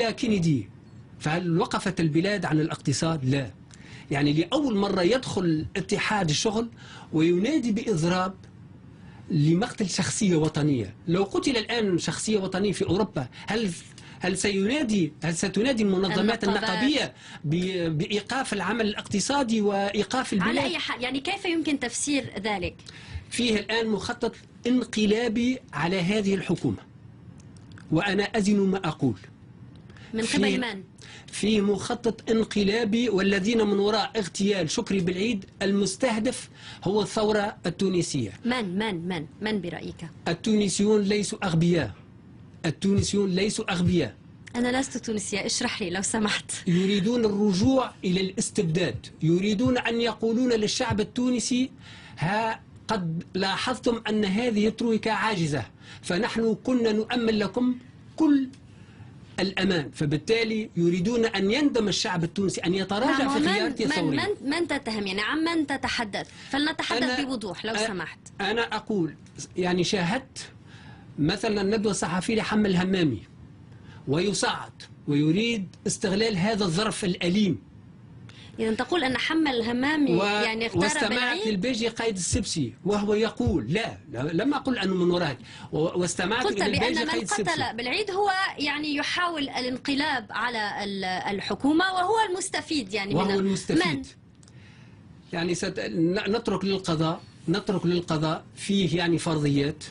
لولا كينيدي فهل وقفت البلاد عن الاقتصاد؟ لا. يعني لأول مرة يدخل اتحاد الشغل وينادي بإضراب لمقتل شخصية وطنية. لو قتل الآن شخصية وطنية في أوروبا هل ستنادي المنظمات النقابية بإيقاف العمل الاقتصادي وإيقاف البلاد؟ على أي حال، يعني كيف يمكن تفسير ذلك؟ فيه الآن مخطط انقلابي على هذه الحكومة، وأنا أزن ما أقول. من قبل من؟ فيه مخطط انقلابي، والذين من وراء اغتيال شكري بالعيد المستهدف هو الثورة التونسية. من برأيك؟ التونسيون ليسوا أغبياء. التونسيون ليسوا أغبياء. أنا لست تونسية، اشرح لي لو سمحت. يريدون الرجوع إلى الاستبداد، يريدون أن يقولون للشعب التونسي: ها قد لاحظتم أن هذه الترويكا عاجزة، فنحن كنا نؤمن لكم كل الأمان. فبالتالي يريدون أن يندم الشعب التونسي، أن يتراجع في خيارته الثورية. من تتهم؟ يعني عن من تتحدث؟ فلنتحدث بوضوح لو سمحت. أنا أقول يعني شاهدت مثلا ندوة صحفية لحمل الهمامي ويصعد ويريد استغلال هذا الظرف الأليم. إذا تقول أن حمل الهمامي يعني اغترب واستمعت للبيجي قايد السبسي وهو يقول لا لم أقل أنه من وراء، واستمعت قلت إلى البيجي بأن قايد من السبسي. قتل بالعيد هو يعني يحاول الانقلاب على الحكومة وهو المستفيد، يعني وهو المستفيد. من؟ يعني نترك للقضاء فيه يعني فرضيات،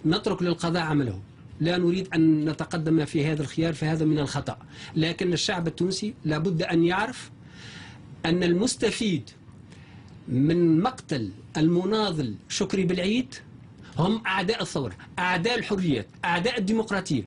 نترك للقضاء عمله. لا نريد أن نتقدم في هذا الخيار، فهذا من الخطأ. لكن الشعب التونسي لابد أن يعرف أن المستفيد من مقتل المناضل شكري بالعيد هم أعداء الثورة، أعداء الحريات، أعداء الديمقراطية.